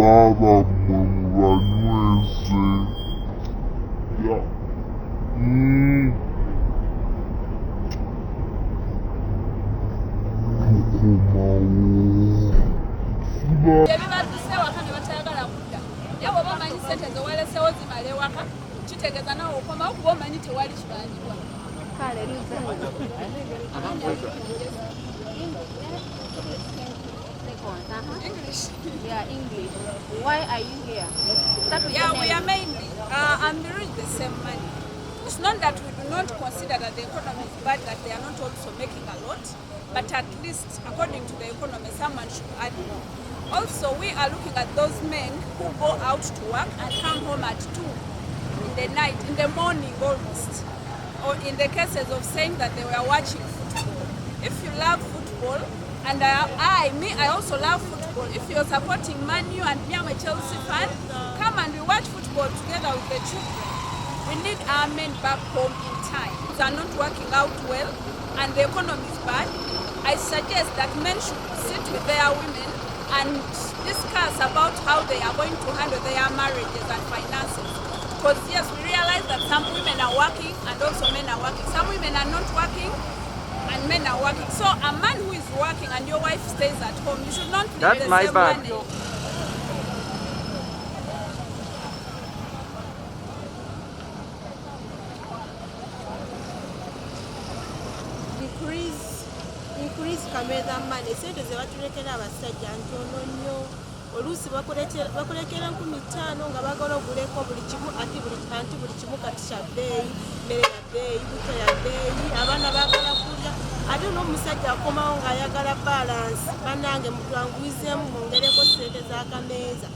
baba mubanyweze ya English. Yeah, English. Why are you here? Yeah, we are mainly mirroring the same money. It's not that we do not consider that the economy is bad, that they are not also making a lot, but at least according to the economy, someone should add more. Also, we are looking at those men who go out to work and come home at 2 in the night, in the morning almost, or in the cases of saying that they were watching football. If you love football, and I also love football. If you're supporting Man U and me, I'm a Chelsea fan, come and we watch football together with the children. We need our men back home in time. They are not working out well and the economy is bad. I suggest that men should sit with their women and discuss about how they are going to handle their marriages and finances. Because yes, we realize that some women are working and also men are working. Some women are not working and men are working. So a man who is working and your wife stays at home, you should not leave That's the my same bad. money. Increase kameza money. Sente ze batulekera abasajja ntono nnyo. Oluusi bakulekera 15,000 nga bagala oguleko buli kimu buli kimu kati kya bbeeyi, mmere ya bbeeyi, buto ya bbeeyi, abaana bagala kulya. Ate n'omusajja akomawo ng'ayagala balance. Bannange mutwanguyizeemu mwongereko ssente z'akameeza.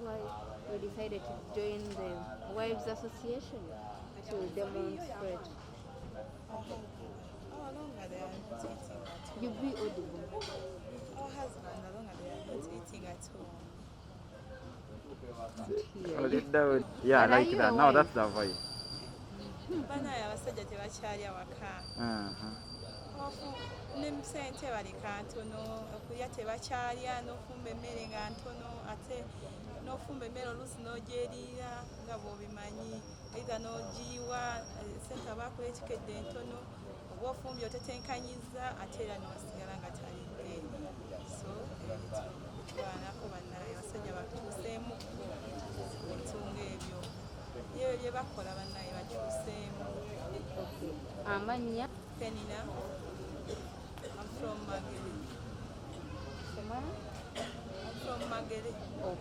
Why you decided to join the Wives Association to demonstrate? How long are they not eating at home? You be audible. Our husband, how long are they not eating at home? Yeah, like that. No, that's the voice. Bana abasajja tebakyali awaka. N'emisente baleka ntono, okulya tebakyalya, n'ofumba emmere nga ntono, ate n'ofumba emmere oluusi n'ogyeriira nga bw'obimanyi, either n'ogiyiwa ssente abaakuleetikedde ntono, oba ofumbye otetenkanyiza ate era n'osigala nga talidde. So bitwanako bannaye abasajja batuuseemu ebintu ng'ebyo. Ebyo bye bakola bannaye batuuseemu. Amanya? Penina. I'm from Magere. I'm from Magere. Oh.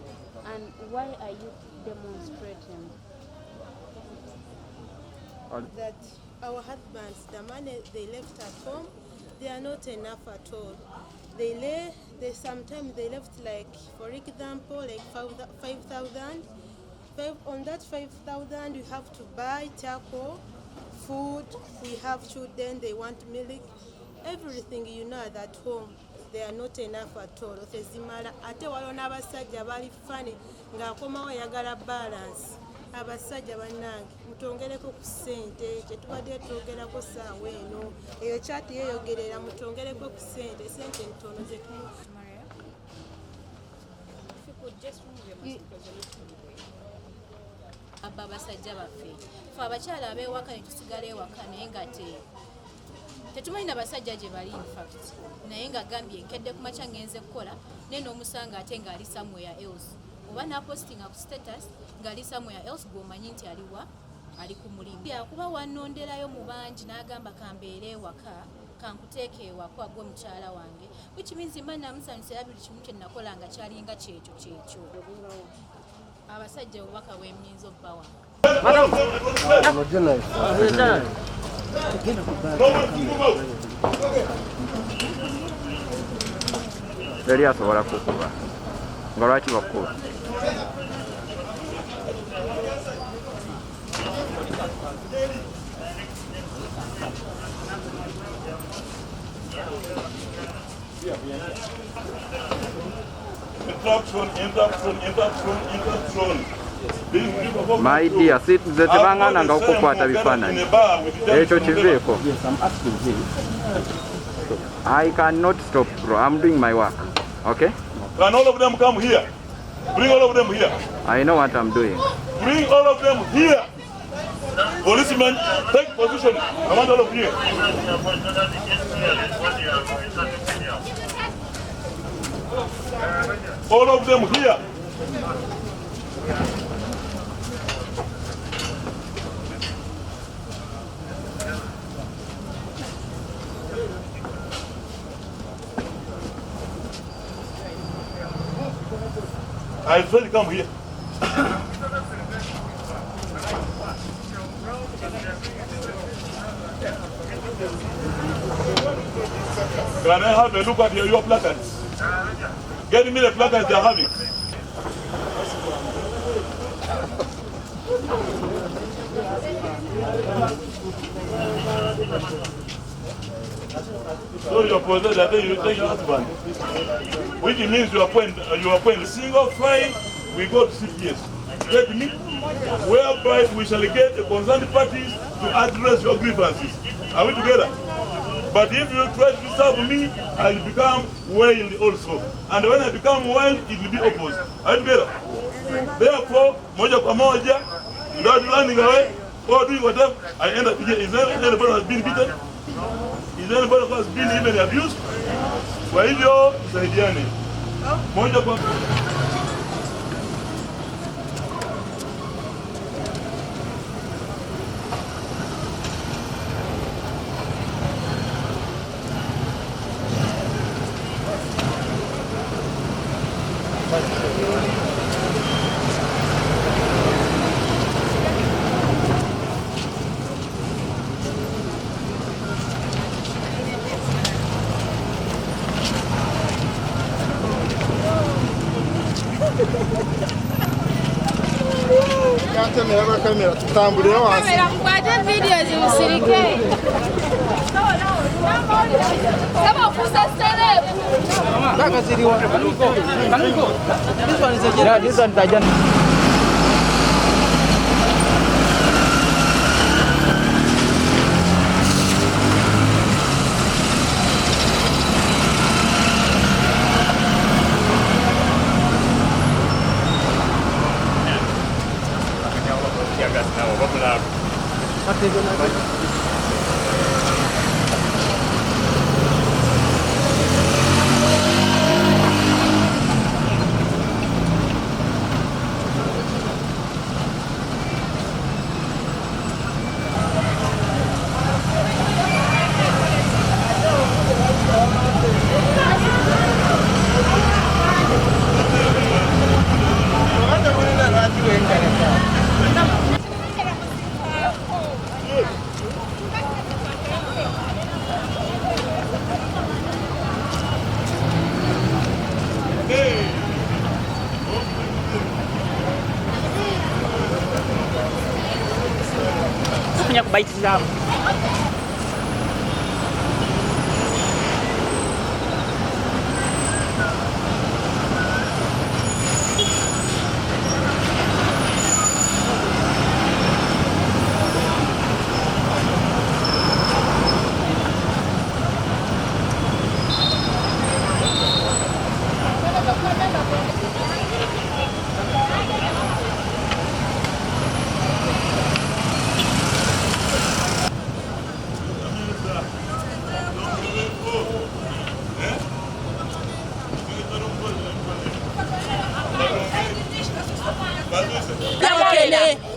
And why are you demonstrating? That our husbands, the money they left at home, they are not enough at all. Sometimes they left, like, for example, like 5,000. On that 5,000, you have to buy charcoal, food. We have children, they want milk. Everything you know at home, they are not enough at all. Ate waliwo n'abasajja bali funny ng'akomawo yagala balance. Abasajja bannange mutongereko ku ssente kyetubadde twogerako saawa eno. Eyo kyati yeeyogerera mutongereko ku ssente ntono ze tumu. Maria, if you could just remove your mask because you're looking away. abba basajja baffe fe abakyala ab'ewaka ne tusigala ewaka naye nga tetumanyi na basajja gye bali infact naye nga gambye nkedde ku makya ngenze kukola naye n'omusanga ate ng'ali somewhere else oba napostinga ku status ng'ali somewhere else gw'omanyi nti aliwa ali ku mulimu yakuba wannonderayo mu bangi n'agamba kambeere ewaka kankuteeka ewaka gw'omukyala wange which means mba namusanyusira buli kimu kye nakolanga kyalinga kyekyo abasajja obubaka bw'emyinza obbawa teri asobola kukuba nga lwaki bakuba My dear, nze tebangana nga okukwata bifaananyi ekyo kiveeko. I cannot stop, bro. I'm doing my work. Okay? Can all of them come here? Bring all of them here. I know what I'm doing. Bring all of them here. Policemen, take position. I want all of you. All of them here. I said come here. Can I have a look at your placards? Get me the placards they are having. So you possess that you take your husband, which means you appoint single file, we go to 6 years. Get me? Whereby we shall get the concerned parties to address your grievances. Are we together? But if you try to serve me, I will become wild also. And when I become wild, it will be opposed. Are you together? Therefore, moja kwa moja, without running away or doing whatever, I end up here. Is there anybody who has been beaten? Is there anybody who has been even abused? Kwa hivyo, saidiane. Moja kwa kamera tutambulire wansi kamera mukwate video zibusirike saba okusa celeb kaka ziliwa kaniko this one is a yeah, this one tajan punya kebaikan.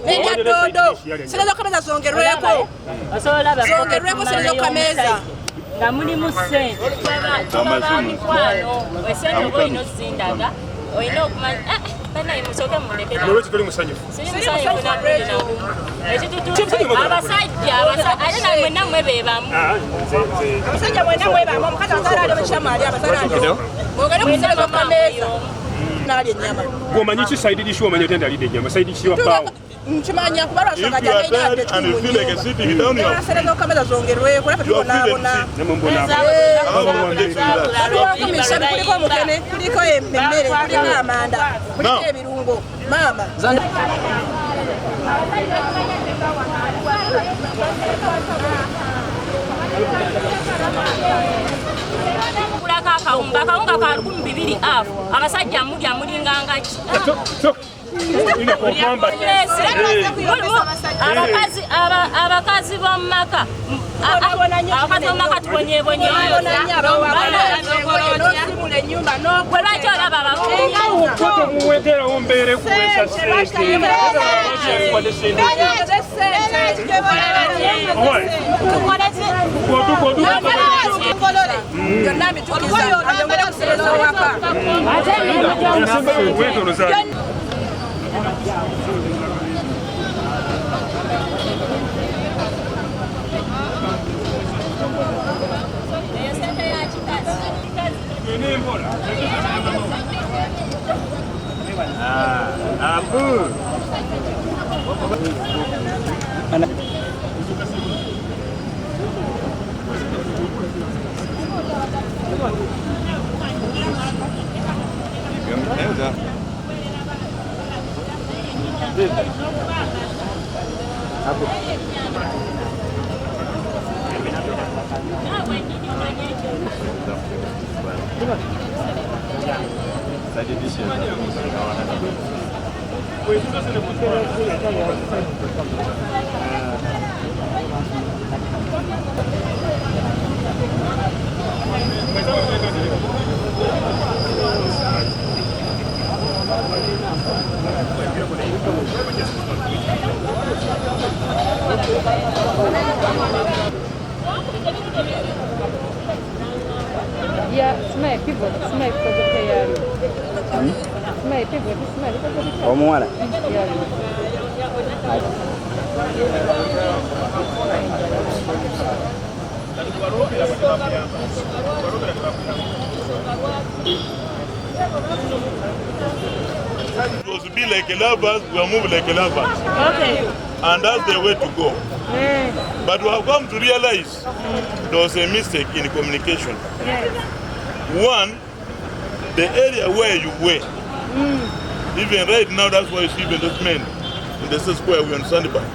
Nenja dodo. Selezo kameza zongerweko. Zongerweko selezo kameza. Nga mulimu ssente tuba mikwano esente oba olina ozindaga olina okumanya banaye musoke mulekere simusanyufu abasajja ate naye mwenna mwe bebamu Abasajja mwenna mwe bamu omukazi azaala ali omukyama ali abazaala ali. Mwogere ku selezo kameza. Nali ennyama. Gwomanyi ki side dish womanyi otenda alidde ennyama side dish wapaawo. Mchimanya kubara If nsonga you are jagenda tired and you feel like sitting down, you are selezo kameza zongerweko nafe tubonaabona. Kumisha kuliko mukene, kuliko emmere, kuliko amanda, kuliko ebirungo. Mama. kulaka akawunga ka 200 afu abasajja mulya mulinganga ki abakazi b'omumaka tubonyebonye lwaki olaba muweteerawo mbeere kuwesa Yeah, smell people, smell for the player. Smell people, smell for the player. Omuwala. It was to be like a lovers, we are moving like a lovers. Okay. And that's the way to go. But we have come to realize there was a mistake in communication. One, the area where you were, even right now, that's why you see even those men in the square we understand about.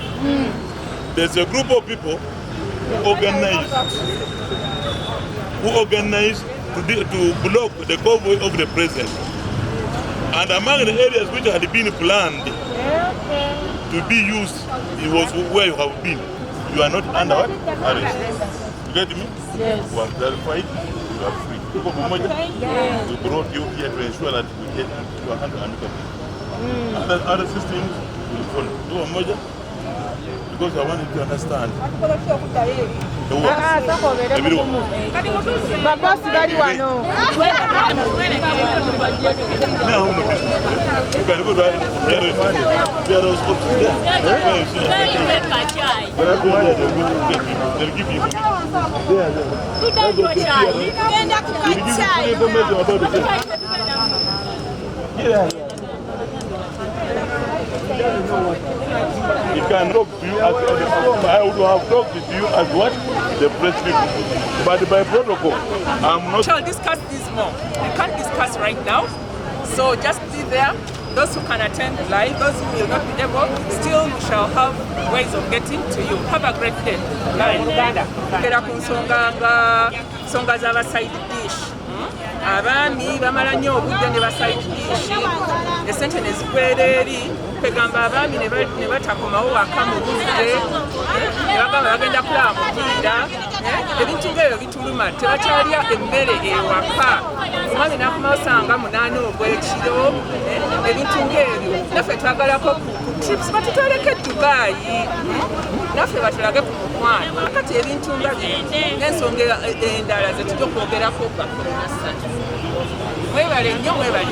There's a group of people who organized to block the convoy of the president. And among the areas which had been planned to be used, it was where you have been. You are not under arrest. You get me? Yes. You are clarified, you are free. Yes. We brought you here to ensure that we get your hand amicably. Other systems will follow. Because I want you to understand the work. Everyone. Now, you can go there. They'll give you He can talk to you as I would have talked to you as what? The press people. But by protocol, I'm not. We shall discuss this more. We can't discuss right now. So just be there. Those who can attend live, those who will not be able, still we shall have ways of getting to you. Have a great day. Kera ku nsonga z'aba side dish. Abaami bamala nnyo obudde ne ba side dish. Esente ne zikwera eri. Pegamba abaami ne batakomawo waka mu budde. Ne bagamba bagenda kulaba mupiira. ebintu ng'ebyo bituluma tebakyalya emmere ewaka omwami n'akumasanga 8 ogw'ekiro ebintu ng'ebyo naffe twagalako ku trips batutwaleko Dubai naffe batulage ku mukwano kati ebintu nga n'ensonga endala ze tujja okwogerako mwebale nnyo mwebale